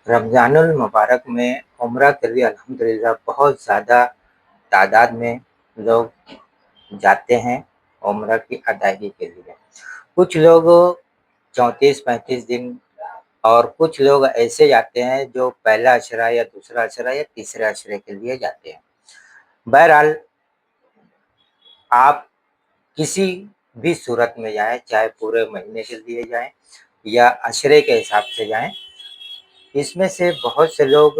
रमज़ानुल मुबारक में उम्रा के लिए अल्हम्दुलिल्लाह बहुत ज़्यादा तादाद में लोग जाते हैं उम्रा की अदायगी के लिए। कुछ लोग 34-35 दिन और कुछ लोग ऐसे जाते हैं जो पहला अशरा या दूसरा अशरा या तीसरे अशरे के लिए जाते हैं। बहरहाल आप किसी भी सूरत में जाएँ, चाहे पूरे महीने के लिए जाएँ या अशरे के हिसाब से जाएँ, इसमें से बहुत से लोग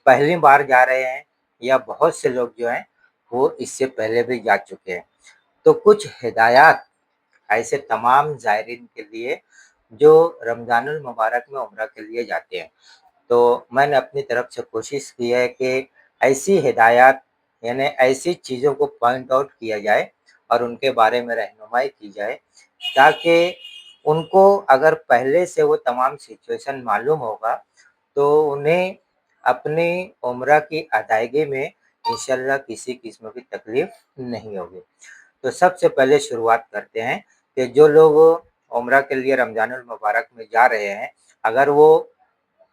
पहली बार जा रहे हैं या बहुत से लोग जो हैं वो इससे पहले भी जा चुके हैं। तो कुछ हिदायत ऐसे तमाम ज़ायरीन के लिए जो रमज़ानुल मुबारक में उम्रा के लिए जाते हैं। तो मैंने अपनी तरफ से कोशिश की है कि ऐसी हिदायत यानी ऐसी चीज़ों को पॉइंट आउट किया जाए और उनके बारे में रहनुमाई की जाए, ताकि उनको अगर पहले से वो तमाम सिचुएशन मालूम होगा, तो उन्हें अपनी उम्रा की अदायगी में इंशाअल्लाह किसी किस्म की तकलीफ़ नहीं होगी। तो सबसे पहले शुरुआत करते हैं कि जो लोग उम्रा के लिए रमज़ानुल मुबारक में जा रहे हैं, अगर वो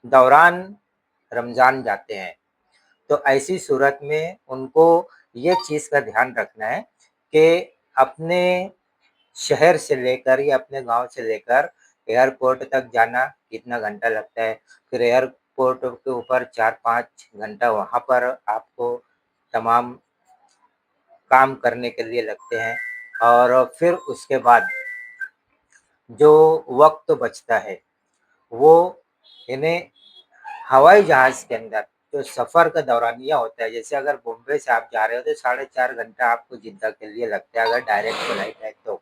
दौरान रमज़ान जाते हैं, तो ऐसी सूरत में उनको ये चीज़ का ध्यान रखना है कि अपने शहर से लेकर या अपने गाँव से लेकर एयरपोर्ट तक जाना कितना घंटा लगता है, फिर एयरपोर्ट के ऊपर 4-5 घंटा वहाँ पर आपको तमाम काम करने के लिए लगते हैं और फिर उसके बाद जो वक़्त बचता है, वो इन्हें हवाई जहाज़ के अंदर जो सफ़र का दौरानिया होता है, जैसे अगर बॉम्बे से आप जा रहे हो तो 4.5 घंटा आपको जिद्दा के लिए लगता है अगर डायरेक्ट फ्लाइट है तो।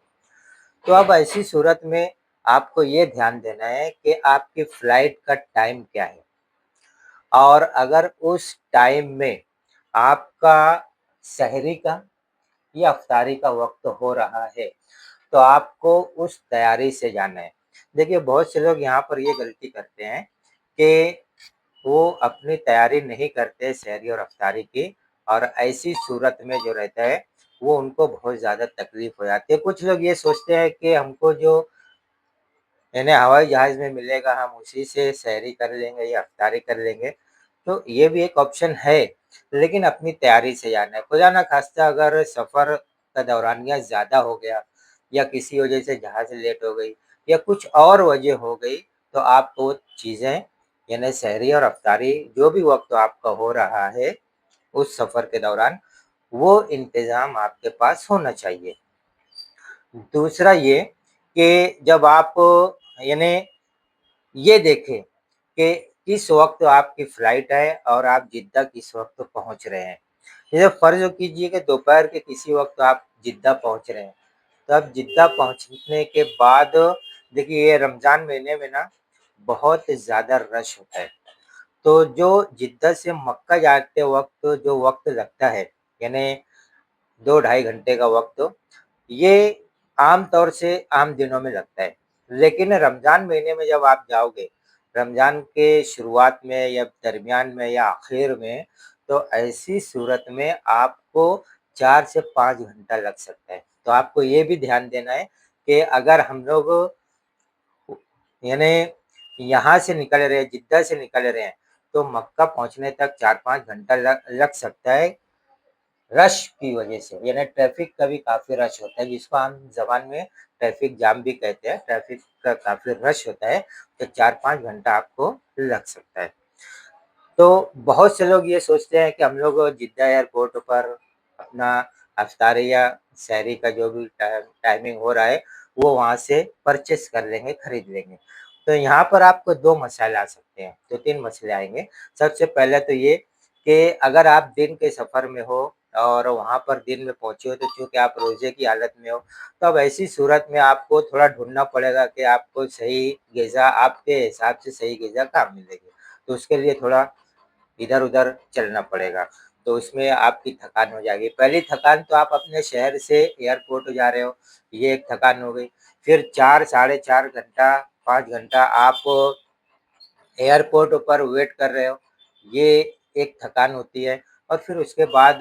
तो अब ऐसी सूरत में आपको ये ध्यान देना है कि आपकी फ्लाइट का टाइम क्या है? और अगर उस टाइम में आपका सहरी का या इफ्तारी का वक़्त हो रहा है, तो आपको उस तैयारी से जाना है। देखिए बहुत से लोग यहाँ पर ये गलती करते हैं कि वो अपनी तैयारी नहीं करते सहरी और इफ्तारी की, और ऐसी सूरत में जो रहता है, वो उनको बहुत ज़्यादा तकलीफ़ हो जाती है। कुछ लोग ये सोचते हैं कि हमको जो यानी हवाई जहाज़ में मिलेगा हम उसी से सहरी कर लेंगे या इफ्तारी कर लेंगे, तो ये भी एक ऑप्शन है, लेकिन अपनी तैयारी से जाना है। खुदा ना ख़ास्ता अगर सफ़र का दौरानिया ज़्यादा हो गया या किसी वजह से जहाज़ लेट हो गई या कुछ और वजह हो गई, तो आप वो चीज़ें यानी सहरी और इफ्तारी जो भी वक़्त आपका हो रहा है उस सफ़र के दौरान, वो इंतज़ाम आपके पास होना चाहिए। दूसरा ये कि जब आप यानी ये देखें कि किस वक़्त आपकी फ़्लाइट है और आप जिद्दा किस वक़्त पहुँच रहे हैं। जैसे फ़र्ज़ कीजिए कि दोपहर के किसी वक़्त आप जिद्दा पहुँच रहे हैं, तो अब जिद्दा पहुँचने के बाद देखिए ये रमज़ान महीने में ना बहुत ज़्यादा रश होता है। तो जो जिद्दा से मक्का जाते वक़्त जो वक़्त लगता है, यानी 2 ढाई घंटे का वक़्त, ये आम तौर से आम दिनों में लगता है। लेकिन रमज़ान महीने में जब आप जाओगे, रमज़ान के शुरुआत में या दरमियान में या आखिर में, तो ऐसी सूरत में आपको 4 से 5 घंटा लग सकता है। तो आपको ये भी ध्यान देना है कि अगर हम लोग यानी यहाँ से निकल रहे हैं, जिद्दा से निकल रहे हैं, तो मक्का पहुँचने तक 4-5 घंटा लग सकता है, रश की वजह से। यानी ट्रैफ़िक का भी काफ़ी रश होता है, जिसको हम ज़बान में ट्रैफ़िक जाम भी कहते हैं। ट्रैफ़िक का काफ़ी रश होता है, तो 4-5 घंटा आपको लग सकता है। तो बहुत से लोग ये सोचते हैं कि हम लोग जिद्दा एयरपोर्ट पर अपना इफ्तारी या सहरी का जो भी टाइमिंग हो रहा है, वो वहाँ से परचेज़ कर लेंगे, खरीद लेंगे। तो यहाँ पर आपको 2 मसाइल आ सकते हैं, 2-3 मसले आएँगे। सबसे पहले तो ये कि अगर आप दिन के सफ़र में हो और वहाँ पर दिन में पहुँचे हो, तो चूँकि आप रोज़े की हालत में हो, तो अब ऐसी सूरत में आपको थोड़ा ढूँढना पड़ेगा कि आपको सही ग़िज़ा आपके हिसाब से सही ग़िज़ा कहाँ मिलेगी। तो उसके लिए थोड़ा इधर-उधर चलना पड़ेगा, तो उसमें आपकी थकान हो जाएगी। पहली थकान तो आप अपने शहर से एयरपोर्ट जा रहे हो, ये एक थकान हो गई। फिर 4 साढ़े 4 घंटा, 5 घंटा आप एयरपोर्ट पर वेट कर रहे हो, ये एक थकान होती है। और फिर उसके बाद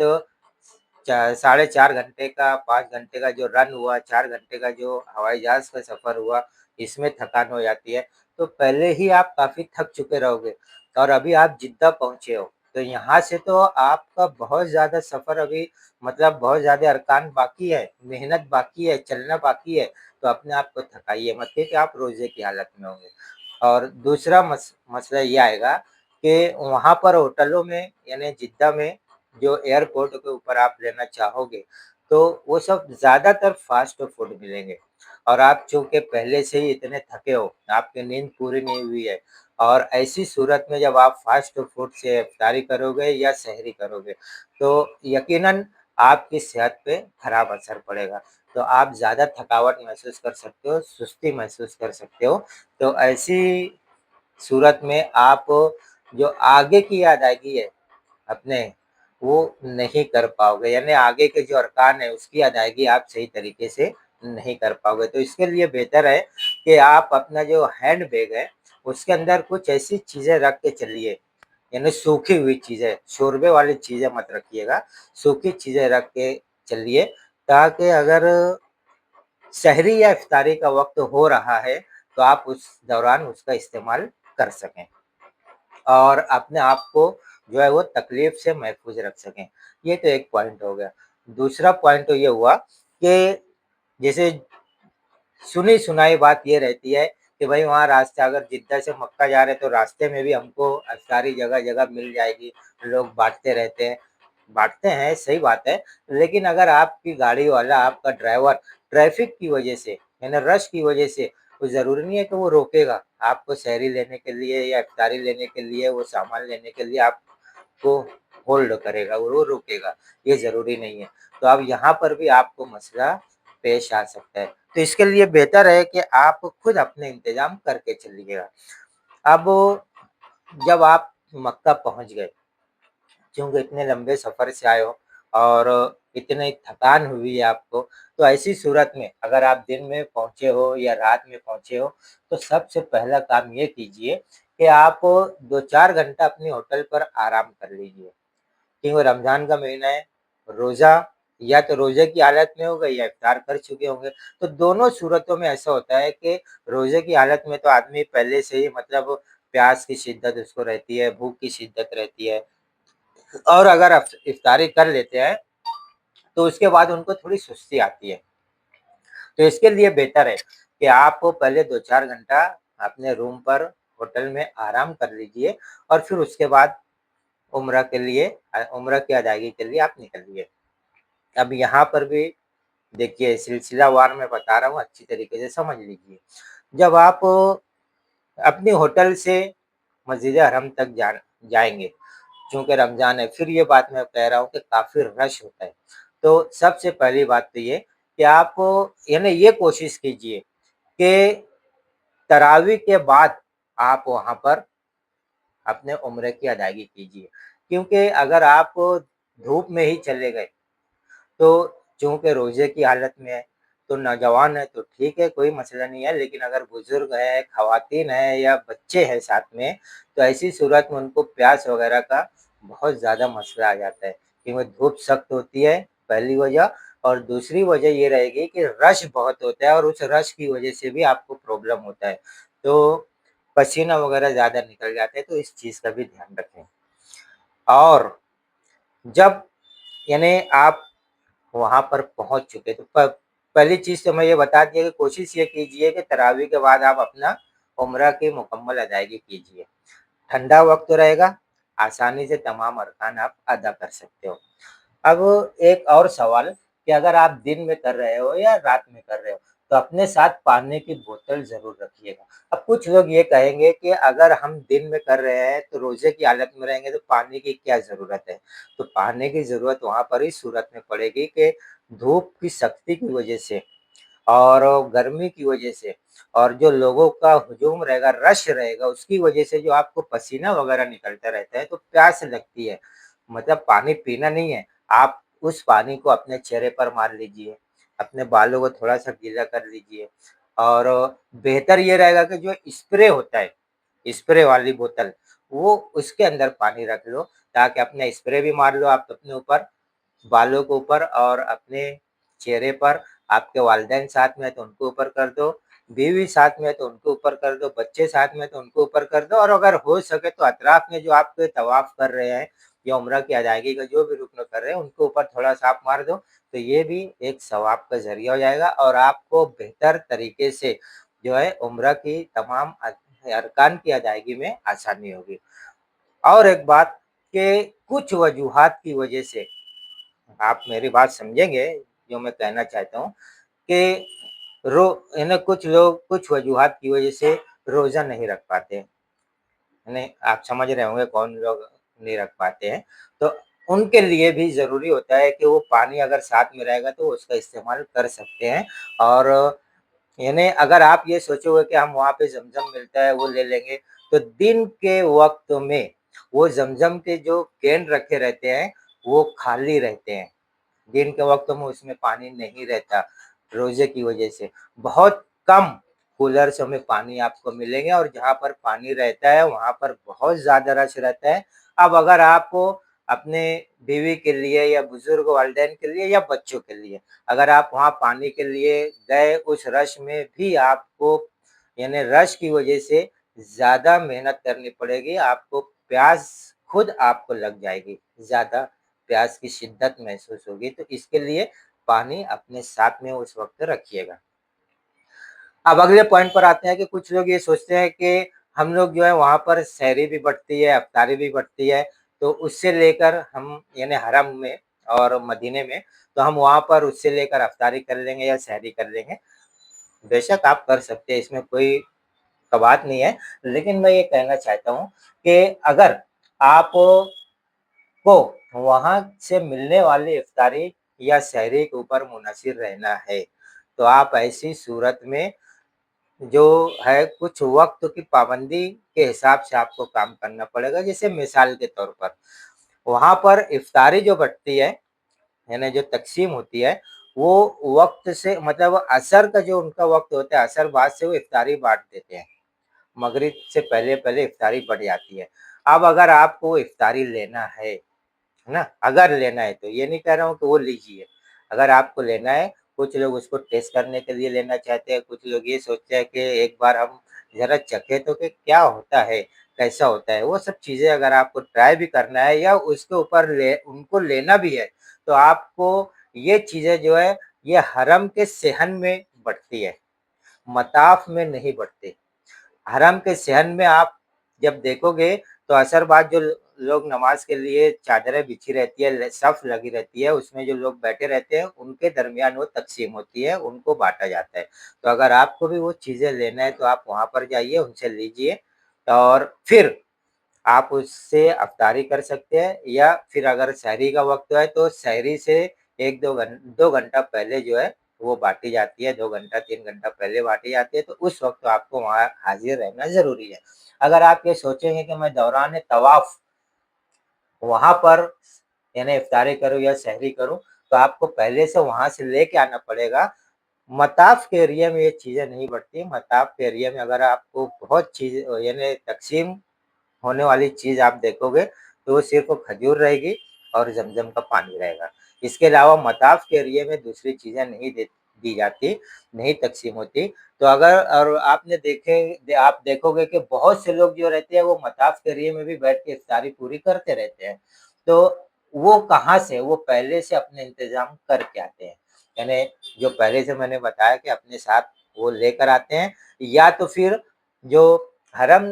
साढ़े 4 घंटे का, 5 घंटे का जो रन हुआ, 4 घंटे का जो हवाई जहाज़ का सफ़र हुआ, इसमें थकान हो जाती है, तो पहले ही आप काफ़ी थक चुके रहोगे और अभी आप जिद्दा पहुँचे हो, तो यहाँ से तो आपका बहुत ज़्यादा सफ़र अभी मतलब बहुत ज़्यादा अरकान बाकी है, मेहनत बाकी है, चलना बाकी है, तो अपने आप को थकाइए मत क्योंकि आप रोज़े की हालत में होंगे। और दूसरा मसला ये आएगा कि वहाँ पर होटलों में यानी जिद्दा में जो एयरपोर्ट के ऊपर आप लेना चाहोगे, तो वो सब ज़्यादातर फ़ास्ट फूड मिलेंगे और आप चूँकि पहले से ही इतने थके हो, आपकी नींद पूरी नहीं हुई है और ऐसी सूरत में जब आप फ़ास्ट फूड से इफ्तारी करोगे या सहरी करोगे, तो यकीनन आपकी सेहत पे खराब असर पड़ेगा। तो आप ज़्यादा थकावट महसूस कर सकते हो, सुस्ती महसूस कर सकते हो। तो ऐसी सूरत में आप जो आगे की अदायगी है अपने, वो नहीं कर पाओगे यानी आगे के जो अरकान है उसकी अदायगी आप सही तरीके से नहीं कर पाओगे। तो इसके लिए बेहतर है कि आप अपना जो हैंड बैग है, उसके अंदर कुछ ऐसी चीज़ें रख के चलिए, यानी सूखी हुई चीज़ें, शोरबे वाली चीज़ें मत रखिएगा, सूखी चीज़ें रख के चलिए ताकि अगर सहरी या इफ्तारी का वक़्त हो रहा है, तो आप उस दौरान उसका इस्तेमाल कर सकें और अपने आप को जो है वो तकलीफ़ से महफ़ूज़ रख सकें। ये तो एक पॉइंट हो गया। दूसरा पॉइंट तो ये हुआ कि जैसे सुनी-सुनाई बात ये रहती है कि भई वहाँ रास्ता अगर जिद्दा से मक्का जा रहे हैं, तो रास्ते में भी हमको सारी जगह-जगह मिल जाएगी, लोग बाँटते रहते हैं। बाँटते हैं, सही बात है, लेकिन अगर आपकी गाड़ी वाला, आपका ड्राइवर ट्रैफ़िक की वजह से यानी रश की वजह से तो ज़रूरी नहीं है कि वो रोकेगा, आपको सहरी लेने के लिए या इफ्तारी लेने के लिए, वो सामान लेने के लिए आपको होल्ड करेगा, वो रोकेगा, ये ज़रूरी नहीं है। तो अब यहाँ पर भी आपको मसला पेश आ सकता है। तो इसके लिए बेहतर है कि आप खुद अपने इंतज़ाम करके चलिएगा। अब जब आप मक्का पहुँच गए, क्योंकि इतने लंबे सफ़र से आए हो और इतनी थकान हुई है आपको, तो ऐसी सूरत में अगर आप दिन में पहुँचे हो या रात में पहुँचे हो, तो सबसे पहला काम ये कीजिए कि आप 2-4 घंटा अपने होटल पर आराम कर लीजिए। क्योंकि रमज़ान का महीना है, रोज़ा या तो रोज़े की हालत में होंगे या इफ्तार कर चुके होंगे। तो दोनों सूरतों में ऐसा होता है कि रोज़े की हालत में तो आदमी पहले से ही मतलब प्यास की शिद्दत उसको रहती है, भूख की शिद्दत रहती है और अगर इफ्तारी कर लेते हैं, तो उसके बाद उनको थोड़ी सुस्ती आती है। तो इसके लिए बेहतर है कि आप पहले 2-4 घंटा अपने रूम पर होटल में आराम कर लीजिए और फिर उसके बाद उम्रा की अदायगी के लिए आप निकलिए। अब यहाँ पर भी देखिए सिलसिलावार मैं बता रहा हूँ, अच्छी तरीके से समझ लीजिए। जब आप अपने होटल से मस्जिद हरम तक जाएँगे, चूँकि रमज़ान है, फिर ये बात मैं कह रहा हूँ कि काफ़ी रश होता है। तो सबसे पहली बात तो ये कि आप यानी ये कोशिश कीजिए कि तरावी के बाद आप वहाँ पर अपने उम्रे की अदायगी कीजिए। क्योंकि अगर आप धूप में ही चले गए, तो चूँकि रोज़े की हालत में है, तो नौजवान है तो ठीक है, कोई मसला नहीं है, लेकिन अगर बुज़ुर्ग है, ख़वातीन है या बच्चे हैं साथ में, तो ऐसी सूरत में उनको प्यास वग़ैरह का बहुत ज़्यादा मसला आ जाता है। क्योंकि धूप सख्त होती है, पहली वजह और दूसरी वजह ये रहेगी कि रश बहुत होता है और उस रश की वजह से भी आपको प्रॉब्लम होता है। तो पसीना वग़ैरह ज़्यादा निकल जाता है, तो इस चीज़ का भी ध्यान रखें। और जब यानी आप वहाँ पर पहुँच चुके। तो पहली चीज़ तो मैं ये बता दिया कि कोशिश ये कीजिए कि तरावी के बाद आप अपना उम्रा की मुकम्मल अदायगी कीजिए। ठंडा वक़्त रहेगा, आसानी से तमाम अरकान आप अदा कर सकते हो। अब एक और सवाल कि अगर आप दिन में कर रहे हो या रात में कर रहे हो, तो अपने साथ पानी की बोतल ज़रूर रखिएगा। अब कुछ लोग ये कहेंगे कि अगर हम दिन में कर रहे हैं, तो रोज़े की हालत में रहेंगे तो पानी की क्या ज़रूरत है? तो पानी की ज़रूरत वहाँ पर इस सूरत में पड़ेगी कि धूप की सख्ती की वजह से और गर्मी की वजह से और जो लोगों का हुजूम रहेगा, रश रहेगा, उसकी वजह से जो आपको पसीना वग़ैरह निकलता रहता है, तो प्यास लगती है। मतलब पानी पीना नहीं है, आप उस पानी को अपने चेहरे पर मार लीजिए, अपने बालों को थोड़ा-सा गीला कर लीजिए और बेहतर ये रहेगा कि जो स्प्रे होता है, स्प्रे वाली बोतल, वो उसके अंदर पानी रख लो, ताकि अपने स्प्रे भी मार लो आप अपने ऊपर, बालों के ऊपर और अपने चेहरे पर, आपके वालिदैन साथ में हैं तो उनके ऊपर कर दो बीवी साथ में है तो उनके ऊपर कर दो, बच्चे साथ में तो उनके ऊपर कर दो, और अगर हो सके तो अतराफ में जो आपके तवाफ कर रहे हैं या उम्रा की अदायगी का जो भी रुकन कर रहे हैं उनके ऊपर थोड़ा-सा आप मार दो, तो ये भी एक सवाब का ज़रिया हो जाएगा और आपको बेहतर तरीके से जो है उम्रा की तमाम अरकान की अदायगी में आसानी होगी। और एक बात कि कुछ वजूहात की वजह से आप मेरी बात समझेंगे, जो मैं कहना चाहता हूँ कि रो यानी कुछ लोग कुछ वजूहात की वजह से रोज़ा नहीं रख पाते हैं। यानी आप समझ रहे होंगे कौन लोग नहीं रख पाते हैं। तो उनके लिए भी ज़रूरी होता है कि वो पानी अगर साथ में रहेगा तो उसका इस्तेमाल कर सकते हैं। और यानी अगर आप ये सोचोगे कि हम वहाँ पे ज़मज़म मिलता है वो ले लेंगे, तो दिन के वक़्त में वो ज़मज़म के जो कैन रखे रहते हैं, वो खाली रहते हैं। दिन के वक़्त में उसमें पानी नहीं रहता, रोज़े की वज़ह से। बहुत कम कूलर्स में पानी आपको मिलेंगे और जहाँ पर पानी रहता है, वहाँ पर बहुत ज़्यादा रश रहता है। अब अगर आप अपने बीवी के लिए या बुज़ुर्ग वालिदैन के लिए या बच्चों के लिए, अगर आप वहाँ पानी के लिए गए, उस रश में भी आपको यानी रश की वज़ह से ज़्यादा मेहनत करनी पड़ेगी, आपको प्यास खुद आपको लग जाएगी, ज़्यादा प्यास की शिद्दत महसूस होगी, तो इसके लिए पानी अपने साथ में उस वक़्त रखिएगा। अब अगले पॉइंट पर आते हैं कि कुछ लोग ये सोचते हैं कि हम लोग जो है वहाँ पर सहरी भी बँटती है, इफ्तारी भी बँटती है, तो उससे लेकर हम यानी हरम में और मदीने में, तो हम वहाँ पर उससे लेकर इफ्तारी कर लेंगे या सहरी कर लेंगे। बेशक आप कर सकते हैं, इसमें कोई बात नहीं है, लेकिन मैं ये कहना चाहता हूँ कि अगर आप को वहाँ से मिलने वाली इफ्तारी या सहरी के ऊपर मुनहसिर रहना है, तो आप ऐसी सूरत में जो है कुछ वक़्त की पाबंदी के हिसाब से आपको काम करना पड़ेगा। जैसे मिसाल के तौर पर, वहाँ पर इफ्तारी जो बँटती है, यानी जो तक़सीम होती है, वो वक़्त से मतलब असर का जो उनका वक़्त होता है, असर बाद से वो इफ्तारी बाँट देते हैं। मगरिब से पहले-पहले इफ्तारी बँट जाती है। अब अगर आपको इफ्तारी लेना है ना? अगर लेना है तो, ये नहीं कह रहा हूँ कि वो लीजिए। अगर आपको लेना है, कुछ लोग उसको टेस्ट करने के लिए लेना चाहते हैं, कुछ लोग ये सोचते हैं कि एक बार हम ज़रा चखें तो कि क्या होता है, कैसा होता है? वो सब चीज़ें अगर आपको ट्राई भी करना है या उसके ऊपर उनको लेना भी है, तो आपको ये चीज़ें जो है, ये हरम के सेहन में बँटती है, मताफ में नहीं बँटती। हरम के सहन में आप जब देखोगे तो असर बाद जो लोग नमाज़ के लिए चादरें बिछी रहती है, सफ़ लगी रहती है, उसमें जो लोग बैठे रहते हैं, उनके दरमियान वो तक़सीम होती है, उनको बाँटा जाता है। तो अगर आपको भी वो चीज़ें लेना है तो आप वहाँ पर जाइए, उनसे लीजिए और फिर आप उससे अफ़्तारी कर सकते हैं या फिर अगर सहरी का वक़्त है तो सहरी से 2 घंटा पहले जो है वो बाँटी जाती है, 2 घंटा 3 घंटा पहले बाँटी जाती है, तो उस वक़्त आपको वहाँ हाज़िर रहना ज़रूरी है। अगर आप ये सोचेंगे कि मैं दौरान तवाफ़ वहाँ पर यानी इफ़्तारी करूँ या सहरी करूँ, तो आपको पहले से वहाँ से लेके आना पड़ेगा। मताफ़ के एरिया में ये चीज़ें नहीं बढ़ती, मताफ़ के एरिया में अगर आपको बहुत चीज़ यानी तक़सीम होने वाली चीज़ आप देखोगे, तो वो सिर्फ़ खजूर रहेगी और ज़मज़म का पानी रहेगा। इसके अलावा मताफ़ के एरिये में दूसरी चीज़ें नहीं दी जाती, नहीं तक़सीम होती। तो अगर और आपने आप देखोगे कि बहुत से लोग जो रहते हैं, वो मताफ़ के एरिये में भी बैठ के इफ़्तारी पूरी करते रहते हैं। तो वो कहाँ से? वो पहले से अपने इंतज़ाम करके आते हैं। यानी जो पहले से मैंने बताया कि अपने साथ वो लेकर आते हैं या तो फिर जो हरम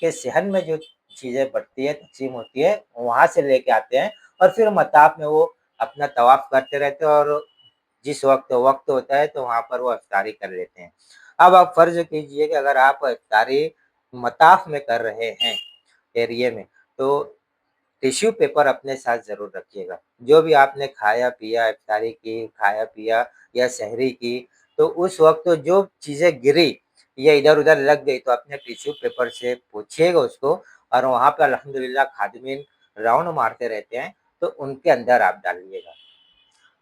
के सहन में जो चीज़ें बढ़ती है, तक़सीम होती है, वहाँ से लेके आते हैं और फिर मताफ़ में वो अपना तवाफ़ करते रहते हैं और जिस वक़्त होता है तो वहाँ पर वो इफ़्तारी कर लेते हैं। अब आप फ़र्ज़ कीजिए कि अगर आप इफ़्तारी मताफ़ में कर रहे हैं एरिये में, तो टिश्यू पेपर अपने साथ ज़रूर रखिएगा। जो भी आपने खाया-पिया, इफ़्तारी की, खाया-पिया या सहरी की, तो उस वक़्त जो चीज़ें गिरी या इधर-उधर लग गई, तो अपने टिश्यू पेपर से पोंछिएगा उसको और वहाँ पे अल्हम्दुलिल्लाह खादिमीन राउंड मारते रहते हैं, तो उनके अंदर आप डालिएगा।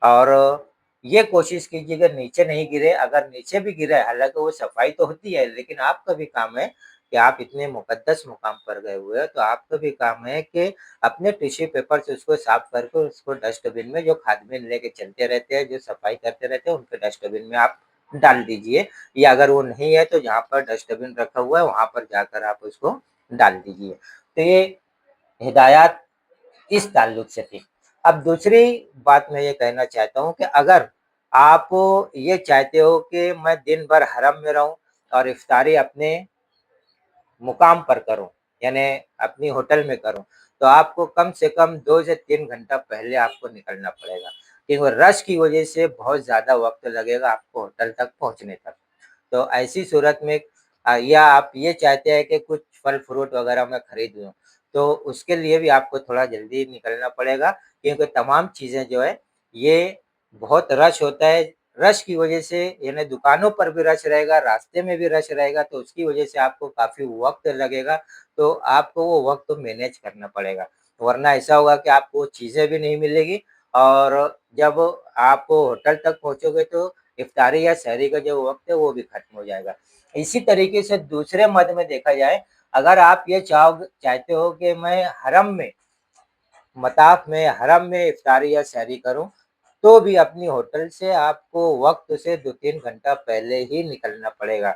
और ये कोशिश कीजिए कि नीचे नहीं गिरे, अगर नीचे भी गिरे हालाँकि वो सफाई तो होती है, लेकिन आपका भी काम है कि आप इतने मुक़द्दस मुकाम पर गए हुए हो, तो आपका भी काम है कि अपने टिश्यू पेपर से उसको साफ करके उसको डस्टबिन में जो खादिमीन लेके चलते रहते हैं, जो सफाई करते रहते हैं, उनके डस्टबिन में आप डाल दीजिए, या अगर वो नहीं है तो जहाँ पर डस्टबिन रखा हुआ है वहाँ पर जाकर आप उसको डाल दीजिए। तो ये हिदायत इस ताल्लुक से थी। अब दूसरी बात मैं ये कहना चाहता हूँ कि अगर आप ये चाहते हो कि मैं दिन भर हरम में रहूँ और इफ्तारी अपने मुकाम पर करूँ, यानी अपनी होटल में करूँ, तो आपको कम से कम 2 से 3 घंटा पहले आपको निकलना पड़ेगा, क्योंकि रश की वजह से बहुत ज़्यादा वक़्त लगेगा आपको होटल तक पहुँचने तक। तो ऐसी सूरत में या आप ये चाहते हैं कि कुछ फल-फ्रूट वग़ैरह मैं खरीद लूँ, तो उसके लिए भी आपको थोड़ा जल्दी निकलना पड़ेगा, क्योंकि तमाम चीज़ें जो है, ये बहुत रश होता है। रश की वजह से यानी दुकानों पर भी रश रहेगा, रास्ते में भी रश रहेगा, तो उसकी वजह से आपको काफ़ी वक़्त लगेगा, तो आपको वो वक़्त मैनेज करना पड़ेगा। वरना ऐसा होगा कि आपको चीज़ें भी नहीं मिलेगी, और जब आप होटल तक पहुँचोगे तो इफ्तारी या सहरी का जो वक़्त है वो भी खत्म हो जाएगा। इसी तरीके से दूसरे मद में देखा जाए, अगर आप ये चाहते हो कि मैं मताफ़ में हरम में इफ्तारी या सहरी करूँ, तो भी अपनी होटल से आपको वक़्त से 2-3 घंटा पहले ही निकलना पड़ेगा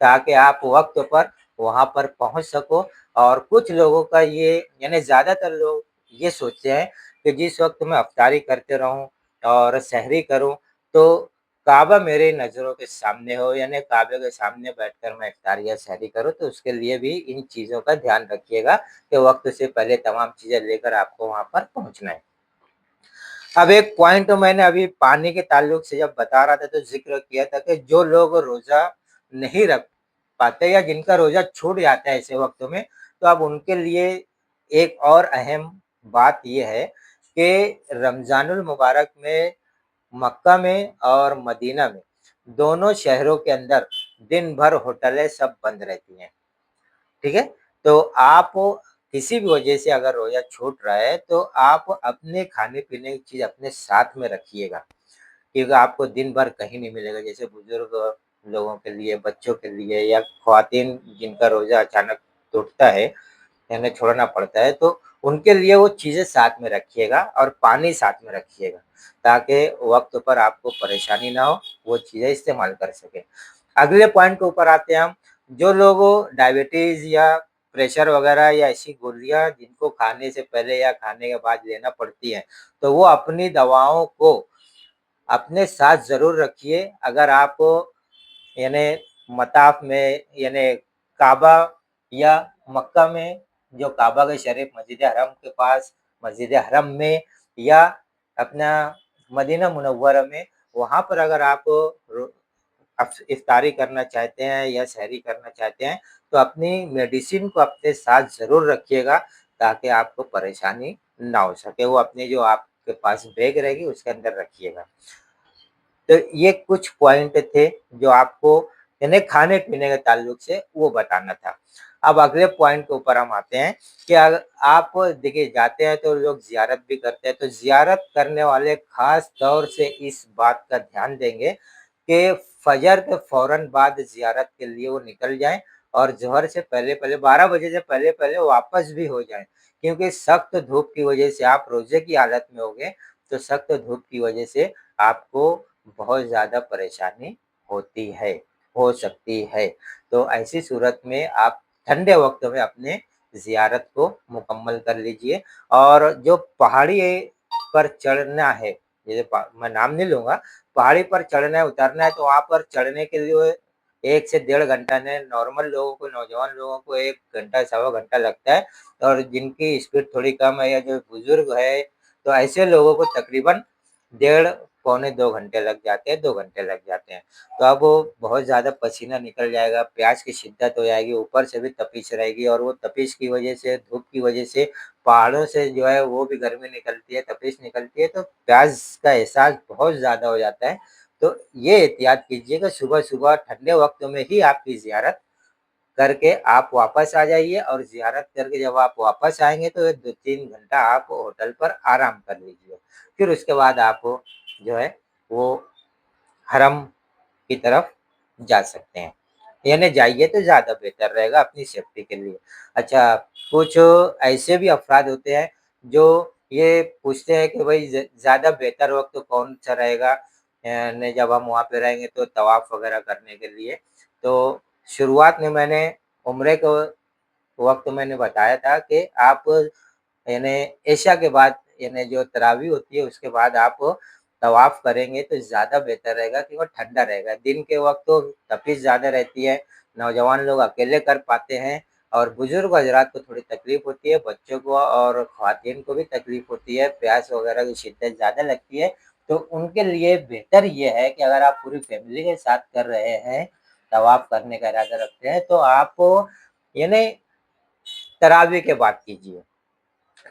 ताकि आप वक़्त पर वहाँ पर पहुँच सको। और कुछ लोगों का ये यानी ज़्यादातर लोग ये सोचते हैं कि जिस वक़्त मैं इफ्तारी करते रहूँ और सहरी करूँ, तो काबा मेरी नज़रों के सामने हो, यानी काबे के सामने बैठकर मैं इफ्तारी या सहरी करूँ, तो उसके लिए भी इन चीज़ों का ध्यान रखिएगा कि वक़्त से पहले तमाम चीज़ें लेकर आपको वहाँ पर पहुँचना है। अब एक पॉइंट मैंने अभी पानी के ताल्लुक से जब बता रहा था तो ज़िक्र किया था कि जो लोग रोज़ा नहीं रख पाते या जिनका रोज़ा छूट जाता है ऐसे वक़्तों में, तो अब उनके लिए एक और अहम बात ये है कि रमज़ानुल मुबारक में मक्का में और मदीना में, दोनों शहरों के अंदर दिन भर होटलें सब बंद रहती हैं। ठीक है? तो आप किसी भी वजह से अगर रोज़ा छूट रहा है, तो आप अपने खाने-पीने की चीज़ अपने साथ में रखिएगा, क्योंकि आपको दिन भर कहीं नहीं मिलेगा। जैसे बुज़ुर्ग लोगों के लिए, बच्चों के लिए या ख़वातीन जिनका रोज़ा अचानक टूटता है, यानी छोड़ना पड़ता है, तो उनके लिए वो चीज़ें साथ में रखिएगा और पानी साथ में रखिएगा, ताकि वक़्त पर आपको परेशानी ना हो, वो चीज़ें इस्तेमाल कर सकें। अगले पॉइंट के ऊपर आते हैं हम, जो लोग डायबिटीज़ या प्रेशर वग़ैरह या ऐसी गोलियाँ जिनको खाने से पहले या खाने के बाद लेना पड़ती हैं, तो वो अपनी दवाओं को अपने साथ ज़रूर रखिए। अगर आप यानी मताफ़ में यानी काबा या मक्का में, जो काबा के शरीफ मस्जिद हरम के पास, मस्जिद हरम में, या अपना मदीना मुनव्वरा में, वहाँ पर अगर आप रो इफ्तारी करना चाहते हैं या सहरी करना चाहते हैं, तो अपनी मेडिसिन को अपने साथ ज़रूर रखिएगा, ताकि आपको परेशानी ना हो सके। वो अपनी जो आपके पास बैग रहेगी उसके अंदर रखिएगा। तो ये कुछ पॉइंट थे जो आपको यानी खाने-पीने के ताल्लुक से वो बताना था। अब अगले पॉइंट के ऊपर हम आते हैं कि आप देखिए जाते हैं तो लोग ज़ियारत भी करते हैं, तो ज़ियारत करने वाले ख़ास तौर से इस बात का ध्यान देंगे कि फ़जर के फ़ौरन बाद ज़ियारत के लिए वो निकल जाएँ और ज़ोहर से पहले-पहले 12 बजे से पहले-पहले वापस भी हो जाएँ। क्योंकि सख्त धूप की वजह से आप रोज़े की हालत में होंगे, तो सख्त धूप की वजह से आपको बहुत ज़्यादा परेशानी होती है, हो सकती है। तो ऐसी सूरत में आप ठंडे वक़्त में अपने ज़ियारत को मुकम्मल कर लीजिए। और जो पहाड़ी पर चढ़ना है, जैसे प मैं नाम नहीं लूँगा, पहाड़ी पर चढ़ना है, उतरना है, तो वहाँ पर चढ़ने के लिए 1 से डेढ़ घंटा ने नॉर्मल लोगों को, नौजवान लोगों को 1 घंटा, सवा घंटा लगता है, और जिनकी स्पीड थोड़ी कम है या जो बुज़ुर्ग है, तो ऐसे लोगों को तकरीबन डेढ़ पौने 2 घंटे लग जाते हैं, 2 घंटे लग जाते हैं। तो अब वो बहुत ज़्यादा पसीना निकल जाएगा, प्यास की शिद्दत हो जाएगी, ऊपर से भी तपिश रहेगी, और वो तपिश की वजह से, धूप की वजह से पहाड़ों से जो है वो भी गर्मी निकलती है, तपिश निकलती है, तो प्यास का एहसास बहुत ज़्यादा हो जाता है। तो ये एहतियात कीजिए कि सुबह-सुबह ठंडे वक़्त में ही आपकी ज़ियारत करके आप वापस आ जाइए, और ज़ियारत करके जब आप वापस आएँगे तो 2-3 घंटा आप होटल पर आराम कर लीजिए। फिर उसके बाद आप जो है वो हरम की तरफ जा सकते हैं। यानी जाइए तो ज़्यादा बेहतर रहेगा अपनी सेफ्टी के लिए। अच्छा, कुछ ऐसे भी अफ़राद होते हैं जो ये पूछते हैं कि भई ज़्यादा बेहतर वक़्त कौन-सा रहेगा? ने जब हम वहाँ पे रहेंगे तो तवाफ़ वग़ैरह करने के लिए। तो शुरुआत में मैंने उम्रे को वक़्त मैंने बताया था कि आप यानी इशा के बाद यानी जो तरावी होती है उसके बाद आप तवाफ़ करेंगे तो ज़्यादा बेहतर रहेगा कि वो ठंडा रहेगा। दिन के वक़्त तो तपिश ज़्यादा रहती है, नौजवान लोग अकेले कर पाते हैं और बुज़ुर्ग हज़रात को थोड़ी तकलीफ़ होती है, बच्चों को और ख़वातीन को भी तकलीफ़ होती है, प्यास वग़ैरह की शिद्दत ज़्यादा लगती है। तो उनके लिए बेहतर ये है कि अगर आप पूरी फ़ैमिली के साथ कर रहे हैं, तवाफ़ करने का इरादा रखते हैं, तो आप यानी तरावी के बाद कीजिए।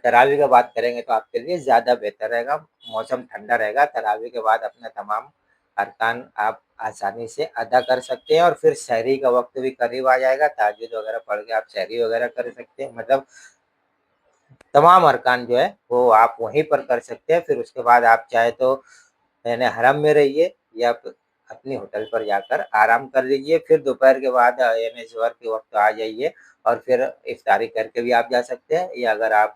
तरावी के बाद करेंगे तो आपके लिए ज़्यादा बेहतर रहेगा, मौसम ठंडा रहेगा, तरावी के बाद अपना तमाम अरकान आप आसानी से अदा कर सकते हैं और फिर सहरी का वक़्त भी करीब आ जाएगा, तहज्जुद वग़ैरह पढ़ के आप सहरी वग़ैरह कर सकते हैं। मतलब तमाम अरकान जो है वो आप वहीं पर कर सकते हैं, फिर उसके बाद आप चाहे तो यानी हरम में रहिए या अपनी होटल पर जाकर आराम कर लीजिए, फिर दोपहर के बाद यानी ज़ोहर के वक़्त आ जाइए और फिर इफ्तारी करके भी आप जा सकते हैं या अगर आप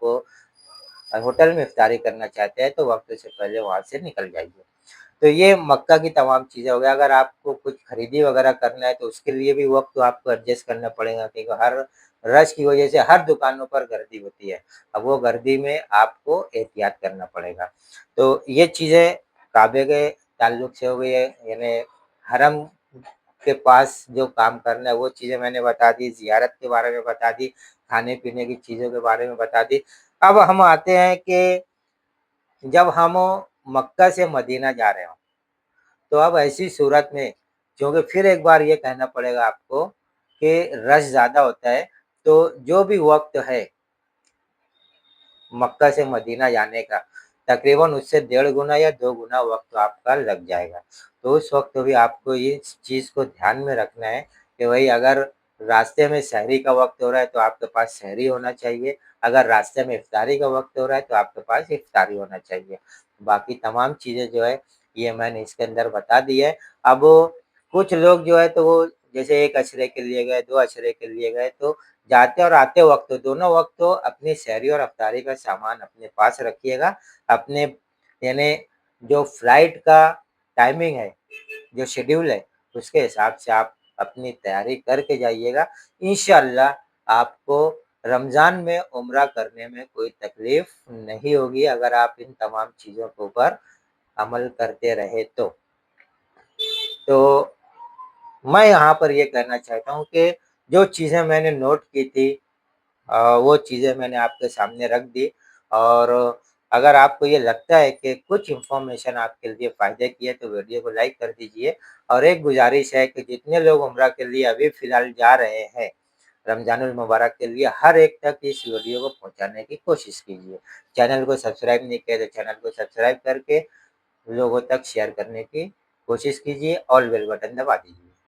होटल में इफ्तारी करना चाहते हैं तो वक़्त से पहले वहाँ से निकल जाइए। तो ये मक्का की तमाम चीज़ें हो गई, अगर आपको कुछ खरीदी वग़ैरह करना है तो उसके लिए भी वक़्त तो आपको एडजस्ट करना पड़ेगा क्योंकि हर रश की वज़ह से हर दुकानों पर गर्दी होती है। अब वो गर्दी में आपको एहतियात करना पड़ेगा। तो ये चीज़ें काबे के ताल्लुक से हो गई है, यानी हरम के पास जो काम करना है वो चीज़ें मैंने बता दी, ज़ियारत के बारे में बता दी, खाने-पीने की चीज़ों के बारे में बता दी। अब हम आते हैं कि जब हम मक्का से मदीना जा रहे हों, तो अब ऐसी सूरत में क्योंकि फिर एक बार ये कहना पड़ेगा आपको कि रश ज़्यादा होता है, तो जो भी वक़्त है मक्का से मदीना जाने का, तकरीबन उससे डेढ़ गुना या 2 गुना वक़्त आपका लग जाएगा। तो उस वक़्त भी आपको इस चीज़ को ध्यान में रखना है कि भई अगर रास्ते में सहरी का वक़्त हो रहा है, तो आपके पास सहरी होना चाहिए। अगर रास्ते में इफ्तारी का वक़्त हो रहा है, तो आपके पास इफ्तारी होना चाहिए। बाकी तमाम चीज़ें जो है, ये मैंने इसके अंदर बता दी है। अब कुछ लोग जो है, तो वो जैसे 1 अशरे के लिए गए, 2 अशरे के लिए गए, तो जाते और आते वक़्त दोनों वक़्त तो अपनी सहरी और अफ्तारी का सामान अपने पास रखिएगा। अपने यानी जो फ्लाइट का टाइमिंग है, जो शेड्यूल है, उसके हिसाब से आप अपनी तैयारी करके जाइएगा। इंशाअल्लाह आपको रमज़ान में उम्रा करने में कोई तकलीफ़ नहीं होगी अगर आप इन तमाम चीज़ों के ऊपर अमल करते रहे तो। तो मैं यहाँ पर ये कहना चाहता हूँ कि जो चीज़ें मैंने नोट की थी वो चीज़ें मैंने आपके सामने रख दी और अगर आपको ये लगता है कि कुछ इन्फॉर्मेशन आपके लिए फ़ायदे की है तो वीडियो को लाइक कर दीजिए और एक गुज़ारिश है कि जितने लोग उम्रा के लिए अभी फ़िलहाल जा रहे हैं, रमज़ानुल मुबारक के लिए हर एक तक इस वीडियो को पहुँचाने की कोशिश कीजिए। चैनल को सब्सक्राइब नहीं किया तो चैनल को सब्सक्राइब करके लोगों तक शेयर करने की कोशिश कीजिए, ऑल बेल बटन दबा दीजिए।